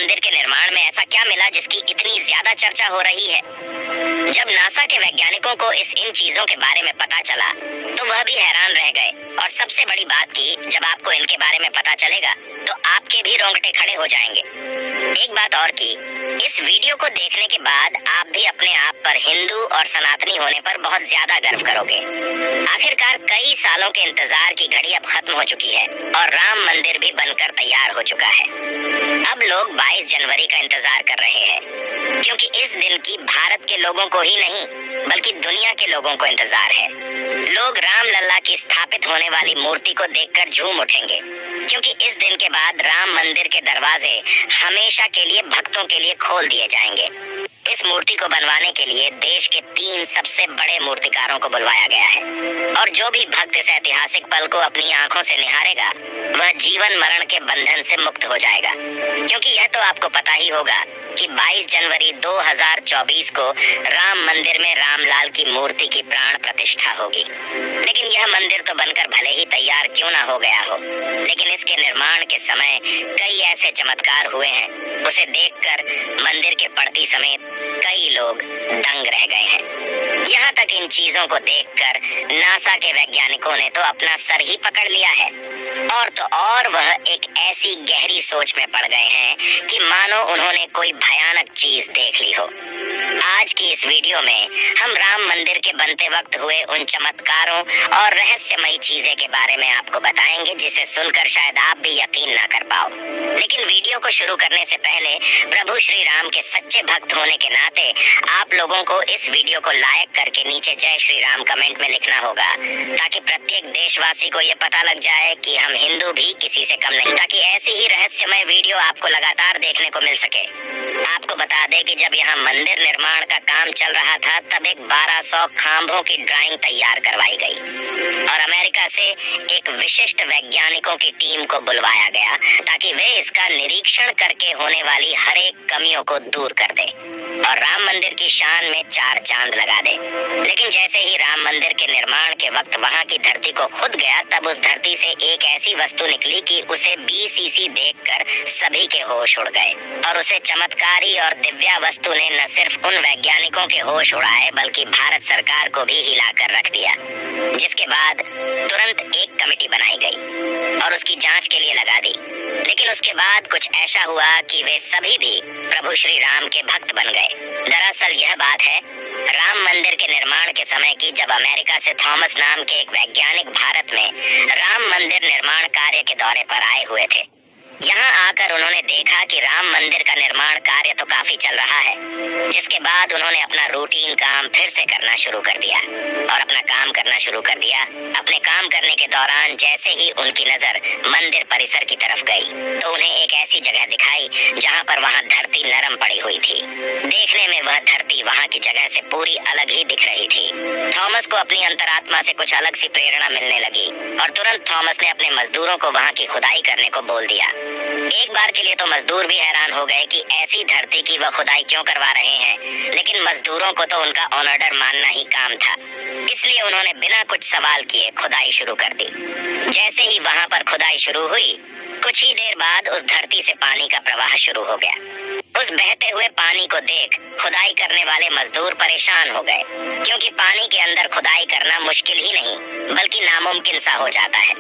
मंदिर के निर्माण में ऐसा क्या मिला जिसकी इतनी ज्यादा चर्चा हो रही है? जब नासा के वैज्ञानिकों को इन चीजों के बारे में पता चला तो वह भी हैरान रह गए। और सबसे बड़ी बात की, जब आपको इनके बारे में पता चलेगा तो आपके भी रोंगटे खड़े हो जाएंगे। एक बात और की, इस वीडियो को देखने के बाद आप भी अपने आप पर हिंदू और सनातनी होने पर बहुत ज्यादा गर्व करोगे। आखिरकार कई सालों के इंतजार की घड़ी अब खत्म हो चुकी है और राम मंदिर भी बनकर तैयार हो चुका है। अब लोग 22 जनवरी का इंतजार कर रहे हैं, क्योंकि इस दिन की भारत के लोगों को ही नहीं बल्कि दुनिया के लोगों को इंतजार है। लोग राम लल्ला की स्थापित होने वाली मूर्ति को देखकर झूम उठेंगे, क्योंकि इस दिन के बाद राम मंदिर के दरवाजे हमेशा के लिए भक्तों के लिए खोल दिए जाएंगे। इस मूर्ति को बनवाने के लिए देश के 3 सबसे बड़े मूर्तिकारों को बुलवाया गया है, और जो भी भक्त इस ऐतिहासिक पल को अपनी आंखों से निहारेगा वह जीवन मरण के बंधन से मुक्त हो जाएगा। क्योंकि यह तो आपको पता ही होगा कि 22 जनवरी 2024 को राम मंदिर में रामलाल की मूर्ति की प्राण प्रतिष्ठा होगी। लेकिन यह मंदिर तो बनकर भले ही तैयार क्यों ना हो गया हो, लेकिन इसके निर्माण के समय कई ऐसे चमत्कार हुए हैं, उसे देखकर मंदिर के पड़ती समेत कई लोग दंग रह गए हैं। यहाँ तक इन चीजों को देखकर नासा के वैज्ञानिकों ने तो अपना सर ही पकड़ लिया है, और तो और वह एक ऐसी गहरी सोच में पड़ गए हैं कि मानो उन्होंने कोई भयानक चीज देख ली हो। आज की इस वीडियो में हम राम मंदिर के बनते वक्त हुए उन चमत्कारों और रहस्यमयी चीजें के बारे में आपको बताएंगे, जिसे सुनकर शायद आप भी यकीन ना कर पाओ। लेकिन वीडियो को शुरू करने से पहले प्रभु श्री राम के सच्चे भक्त होने के नाते आप लोगों को इस वीडियो को लाइक करके नीचे जय श्री राम कमेंट में लिखना होगा, ताकि प्रत्येक देशवासी को ये पता लग जाए कि हम हिंदू भी किसी से कम नहीं, ताकि ऐसी ही रहस्यमय वीडियो आपको लगातार देखने को मिल सके। आपको बता दें कि जब यहाँ मंदिर निर्माण का काम चल रहा था तब एक 1200 खांभों की ड्राइंग तैयार करवाई गई और अमेरिका से एक विशिष्ट वैज्ञानिकों की टीम को बुलवाया गया, ताकि वे इसका निरीक्षण करके होने वाली हर एक कमियों को दूर कर दे और राम मंदिर की शान में 4 चांद लगा दे। लेकिन जैसे ही राम मंदिर के निर्माण के वक्त वहाँ की धरती को खुद गया, तब उस धरती से एक ऐसी वस्तु निकली कि उसे BCC देखकर सभी के होश उड़ गए, और उसे चमत्कारी और दिव्या वस्तु ने न सिर्फ उन वैज्ञानिकों के होश उड़ाए बल्कि भारत सरकार को भी हिलाकर रख दिया। जिसके बाद तुरंत एक कमेटी बनाई गई और उसकी जांच के लिए लगा दी। लेकिन उसके बाद कुछ ऐसा हुआ कि वे सभी भी प्रभु श्री राम के भक्त बन गए। दरअसल यह बात है राम मंदिर के निर्माण के समय की, जब अमेरिका से थॉमस नाम के एक वैज्ञानिक भारत में राम मंदिर निर्माण कार्य के दौरे पर आए हुए थे। यहाँ आकर उन्होंने देखा कि राम मंदिर का निर्माण कार्य तो काफी चल रहा है, जिसके बाद उन्होंने अपना रूटीन काम फिर से करना शुरू कर दिया और अपना काम करना शुरू कर दिया। अपने काम करने के दौरान जैसे ही उनकी नजर मंदिर परिसर की तरफ गई तो उन्हें एक ऐसी जगह दिखाई जहाँ पर वहाँ धरती नरम पड़ी हुई थी। देखने में वह धरती वहाँ की जगह से पूरी अलग ही दिख रही थी। थॉमस को अपनी अंतरात्मा से कुछ अलग सी प्रेरणा मिलने लगी और तुरंत थॉमस ने अपने मजदूरों को वहाँ की खुदाई करने को बोल दिया। एक बार के लिए तो मजदूर भी हैरान हो गए कि ऐसी धरती की वह खुदाई क्यों करवा रहे हैं, लेकिन मजदूरों को तो उनका ऑर्डर मानना ही काम था, इसलिए उन्होंने बिना कुछ सवाल किए खुदाई शुरू कर दी। जैसे ही वहाँ पर खुदाई शुरू हुई, कुछ ही देर बाद उस धरती से पानी का प्रवाह शुरू हो गया। उस बहते हुए पानी को देख खुदाई करने वाले मजदूर परेशान हो गए, क्योंकि पानी के अंदर खुदाई करना मुश्किल ही नहीं बल्कि नामुमकिन सा हो जाता है।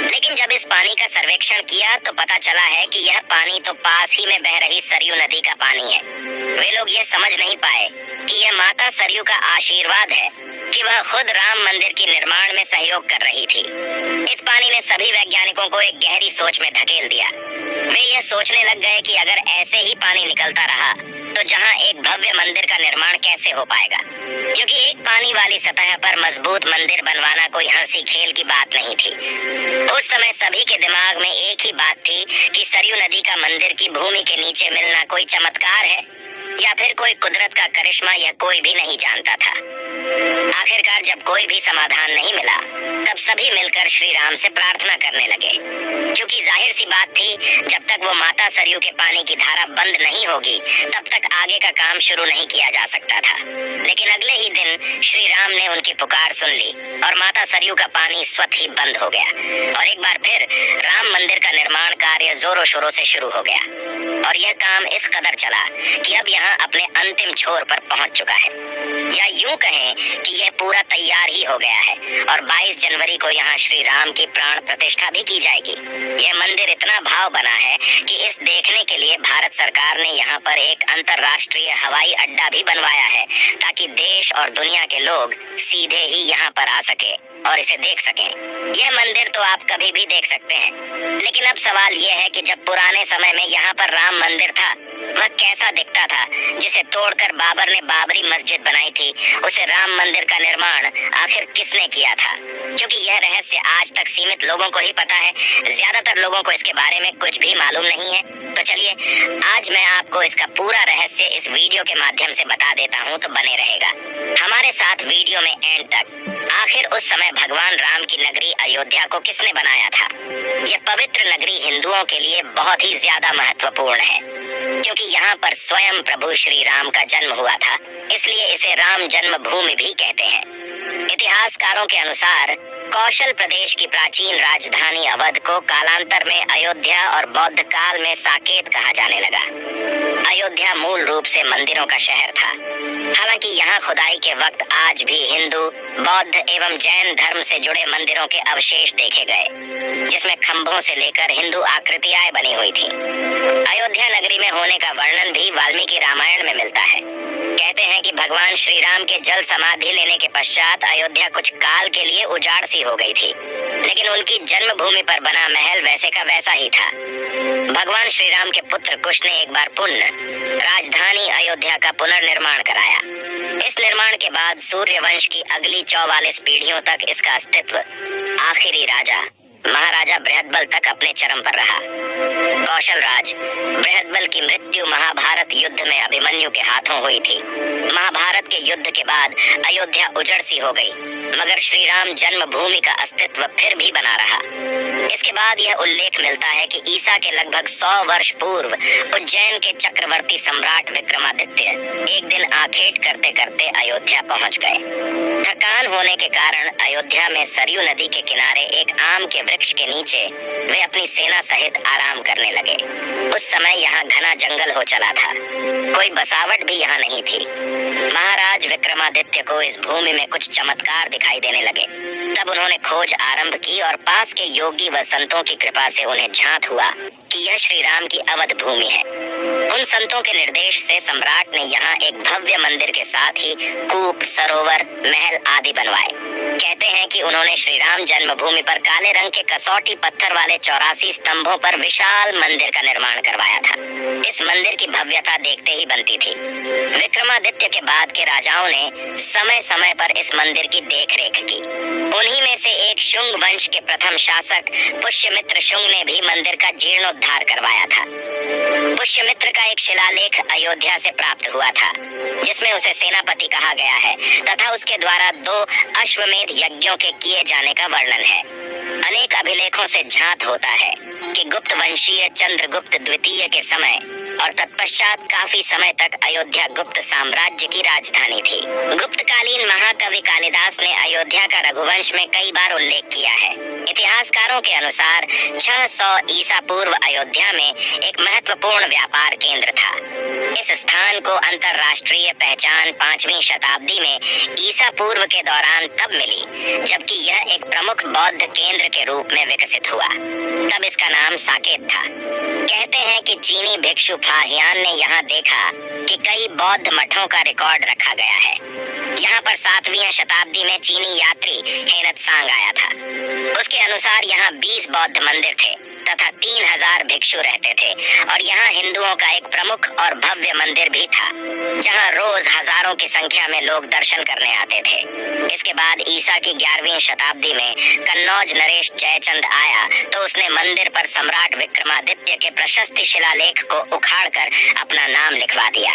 लेकिन जब इस पानी का सर्वेक्षण किया तो पता चला है कि यह पानी तो पास ही में बह रही सरयू नदी का पानी है। वे लोग ये समझ नहीं पाए कि यह माता सरयू का आशीर्वाद है कि वह खुद राम मंदिर के निर्माण में सहयोग कर रही थी। इस पानी ने सभी वैज्ञानिकों को एक गहरी सोच में धकेल दिया। वे यह सोचने लग गए कि अगर ऐसे ही पानी निकलता रहा तो जहां एक भव्य मंदिर का निर्माण कैसे हो पाएगा, क्योंकि एक पानी वाली सतह पर मजबूत मंदिर बनवाना कोई हंसी खेल की बात नहीं थी। उस समय सभी के दिमाग में एक ही बात थी कि सरयू नदी का मंदिर की भूमि के नीचे मिलना कोई चमत्कार है या फिर कोई कुदरत का करिश्मा, यह कोई भी नहीं जानता था। आखिरकार जब कोई भी समाधान नहीं मिला, तब सभी मिलकर श्री राम से प्रार्थना करने लगे, क्योंकि जाहिर सी बात थी, जब तक वो माता सरयू के पानी की धारा बंद नहीं होगी, तब तक आगे का काम शुरू नहीं किया जा सकता था। लेकिन अगले ही दिन श्री राम ने उनकी पुकार सुन ली और माता सरयू का पानी स्वतः ही बंद हो गया और एक बार फिर राम मंदिर का निर्माण कार्य जोरों शोरों से शुरू हो गया। और यह काम इस कदर चला कि अब यहाँ अपने अंतिम छोर पर पहुंच चुका है, या यूं कहें कि यह पूरा तैयार ही हो गया है और 22 जनवरी को यहाँ श्री राम की प्राण प्रतिष्ठा भी की जाएगी। यह मंदिर इतना भाव बना है कि इस देखने के लिए भारत सरकार ने यहाँ पर एक अंतर्राष्ट्रीय हवाई अड्डा भी बनवाया है, ताकि देश और दुनिया के लोग सीधे ही यहाँ पर आ सके और इसे देख सकें। यह मंदिर तो आप कभी भी देख सकते हैं, लेकिन अब सवाल यह है कि जब पुराने समय में यहाँ पर राम मंदिर था, वह कैसा दिखता था, जिसे तोड़कर बाबर ने बाबरी मस्जिद बनाई थी। उसे राम मंदिर का निर्माण आखिर किसने किया था? क्योंकि यह रहस्य आज तक सीमित लोगों को ही पता है, ज्यादातर लोगों को इसके बारे में कुछ भी मालूम नहीं है। तो चलिए आज मैं आपको इसका पूरा रहस्य इस वीडियो के माध्यम से बता देता हूँ, तो बने रहेगा हमारे साथ वीडियो में एंड तक। आखिर उस समय भगवान राम की नगरी अयोध्या को किसने बनाया था? यह पवित्र नगरी हिंदुओं के लिए बहुत ही ज्यादा महत्वपूर्ण है, क्योंकि यहाँ पर स्वयं प्रभु श्री राम का जन्म हुआ था, इसलिए इसे राम जन्मभूमि भी कहते हैं। इतिहासकारों के अनुसार कौशल प्रदेश की प्राचीन राजधानी अवध को कालांतर में अयोध्या और बौद्ध काल में साकेत कहा जाने लगा। अयोध्या मूल रूप से मंदिरों का शहर था। हालांकि यहाँ खुदाई के वक्त आज भी हिंदू, बौद्ध एवं जैन धर्म से जुड़े मंदिरों के अवशेष देखे गए, जिसमें खंभों से लेकर हिंदू आकृतियां बनी हुई थी। अयोध्या नगरी में होने का वर्णन भी वाल्मीकि रामायण में मिलता है। कहते हैं कि भगवान श्री राम के जल समाधि लेने के पश्चात अयोध्या कुछ काल के लिए उजाड़ सी हो गई थी, लेकिन उनकी जन्मभूमि पर बना महल वैसे का वैसा ही था। भगवान श्री राम के पुत्र कुश ने एक बार पुनः राजधानी अयोध्या का पुनर्निर्माण कराया। इस निर्माण के बाद सूर्य वंश की अगली 44 पीढ़ियों तक इसका अस्तित्व आखिरी राजा महाराजा बृहदबल तक अपने चरम पर रहा। कौशल राज बृहदबल की मृत्यु महाभारत युद्ध में अभिमन्यु के हाथों हुई थी। महाभारत के युद्ध के बाद अयोध्या उजड़ सी हो गई, मगर श्री राम जन्मभूमि का अस्तित्व फिर भी बना रहा। इसके बाद यह उल्लेख मिलता है कि ईसा के लगभग 100 वर्ष पूर्व उज्जैन के चक्रवर्ती सम्राट विक्रमादित्य एक दिन आखेट करते करते अयोध्या पहुंच गए। थकान होने के कारण अयोध्या में सरयू नदी के किनारे एक आम के वृक्ष के नीचे वे अपनी सेना सहित आराम करने लगे। उस समय यहाँ घना जंगल हो चला था, कोई बसावट भी यहाँ नहीं थी। महाराज विक्रमादित्य को इस भूमि में कुछ चमत्कार दिखाई देने लगे। तब उन्होंने खोज आरंभ की और पास के योगी व संतों की कृपा से उन्हें झांत हुआ कि यह श्री राम की अवध भूमि है। उन संतों के निर्देश से सम्राट ने यहाँ एक भव्य मंदिर के साथ ही कूप, सरोवर, महल आदि बनवाए। कहते हैं कि उन्होंने श्री राम जन्मभूमि पर काले रंग के कसौटी पत्थर वाले 84 स्तंभों पर विशाल मंदिर का निर्माण करवाया था। इस मंदिर की भव्यता देखते ही बनती थी। विक्रमादित्य के बाद के राजाओं ने समय समय पर इस मंदिर की देखरेख की। उन्हीं में से एक शुंग वंश के प्रथम शासक पुष्यमित्र शुंग ने भी मंदिर का जीर्णोद्धार करवाया था। पुष्यमित्र का एक शिलालेख अयोध्या से प्राप्त हुआ था, जिसमें उसे सेनापति कहा गया है तथा उसके द्वारा 2 अश्वमेध यज्ञों के किए जाने का वर्णन है। अनेक अभिलेखों से झांत होता है कि गुप्त वंशीय चंद्रगुप्त द्वितीय के समय और तत्पश्चात काफी समय तक अयोध्या गुप्त साम्राज्य की राजधानी थी। गुप्तकालीन महाकवि कालिदास ने अयोध्या का रघुवंश में कई बार उल्लेख किया है। इतिहासकारों के अनुसार 600 ईसा पूर्व अयोध्या में एक महत्वपूर्ण व्यापार केंद्र था। इस स्थान को अंतर्राष्ट्रीय पहचान 5वीं शताब्दी में ईसा पूर्व के दौरान तब मिली जबकि यह एक प्रमुख बौद्ध केंद्र के रूप में विकसित हुआ। तब इसका नाम साकेत था। कहते हैं कि चीनी भिक्षु फाहियान ने यहाँ देखा कि कई बौद्ध मठों का रिकॉर्ड रखा गया है। यहाँ पर 7वीं शताब्दी में चीनी यात्री हेनत्सांग आया था। उसके अनुसार यहाँ 20 बौद्ध मंदिर थे तथा 3000 भिक्षु रहते थे और यहाँ हिंदुओं का एक प्रमुख और भव्य मंदिर भी था, जहाँ रोज हजारों की संख्या में लोग दर्शन करने आते थे। इसके बाद ईसा की 11वीं शताब्दी में कन्नौज नरेश जयचंद आया तो उसने मंदिर पर सम्राट विक्रमादित्य के प्रशस्ति शिलालेख को उखाड़कर अपना नाम लिखवा दिया।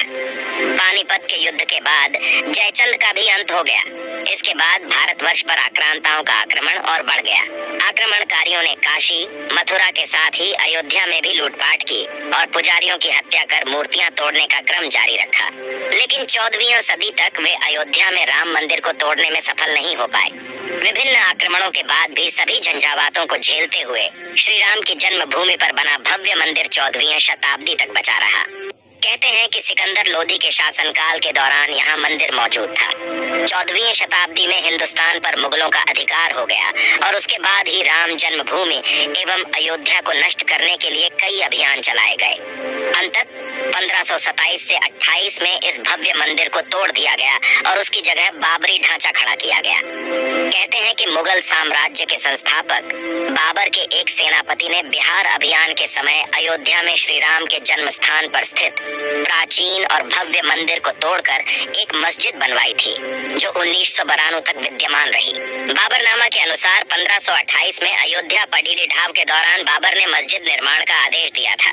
पानीपत के युद्ध के बाद जयचंद का भी अंत हो गया। इसके बाद भारतवर्ष पर आक्रांताओं का आक्रमण और बढ़ गया। आक्रमणकारियों ने काशी, मथुरा के साथ ही अयोध्या में भी लूटपाट की और पुजारियों की हत्या कर मूर्तियां तोड़ने का क्रम जारी रखा। लेकिन 14वीं सदी तक वे अयोध्या में राम मंदिर को तोड़ने में सफल नहीं हो पाए। विभिन्न आक्रमणों के बाद भी सभी झंझावातों को झेलते हुए श्री राम की जन्मभूमि पर बना भव्य मंदिर 14वीं शताब्दी तक बचा रहा। कहते हैं कि सिकंदर लोदी के शासनकाल के दौरान यहाँ मंदिर मौजूद था। 14वीं शताब्दी में हिंदुस्तान पर मुगलों का अधिकार हो गया और उसके बाद ही राम जन्मभूमि एवं अयोध्या को नष्ट करने के लिए कई अभियान चलाए गए। अंततः 1527 से 28 में इस भव्य मंदिर को तोड़ दिया गया और उसकी जगह बाबरी ढांचा खड़ा किया गया। कहते हैं कि मुगल साम्राज्य के संस्थापक बाबर के एक सेनापति ने बिहार अभियान के समय अयोध्या में श्री राम के जन्म स्थान पर स्थित प्राचीन और भव्य मंदिर को तोड़कर एक मस्जिद बनवाई थी, जो 1992 तक विद्यमान रही। बाबरनामा के अनुसार 1528 में अयोध्या पडीरी ढाव के दौरान बाबर ने मस्जिद निर्माण का आदेश दिया था।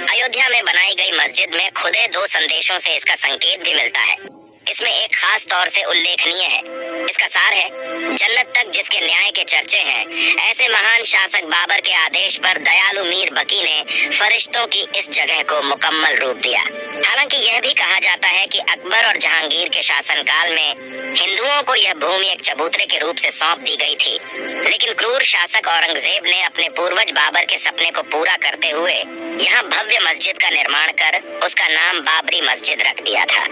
अयोध्या में बनाई गई मस्जिद में खुदे 2 संदेशों से इसका संकेत भी मिलता है। इसमें एक खास तौर से उल्लेखनीय है। इसका सार है, जन्नत तक जिसके न्याय के चर्चे हैं, ऐसे महान शासक बाबर के आदेश पर दयालु मीर बकी ने फरिश्तों की इस जगह को मुकम्मल रूप दिया। हालांकि यह भी कहा जाता है कि अकबर और जहांगीर के शासनकाल में हिंदुओं को यह भूमि एक चबूतरे के रूप से सौंप दी गई थी, लेकिन क्रूर शासक औरंगजेब ने अपने पूर्वज बाबर के सपने को पूरा करते हुए यहाँ भव्य मस्जिद का निर्माण कर उसका नाम बाबरी मस्जिद रख दिया था।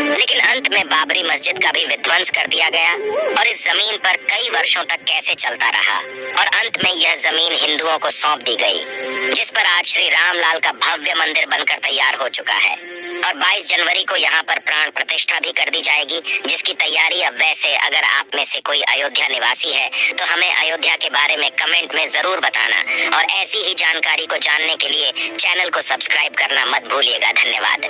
लेकिन अंत में बाबरी मस्जिद का भी विध्वंस कर दिया गया और इस जमीन पर कई वर्षों तक कैसे चलता रहा और अंत में यह जमीन हिंदुओं को सौंप दी गई, जिस पर आज श्री रामलाल का भव्य मंदिर बनकर तैयार हो चुका है और 22 जनवरी को यहाँ पर प्राण प्रतिष्ठा भी कर दी जाएगी, जिसकी तैयारी अब वैसे अगर आप में से कोई अयोध्या निवासी है तो हमें अयोध्या के बारे में कमेंट में जरूर बताना और ऐसी ही जानकारी को जानने के लिए चैनल को सब्सक्राइब करना मत भूलिएगा। धन्यवाद।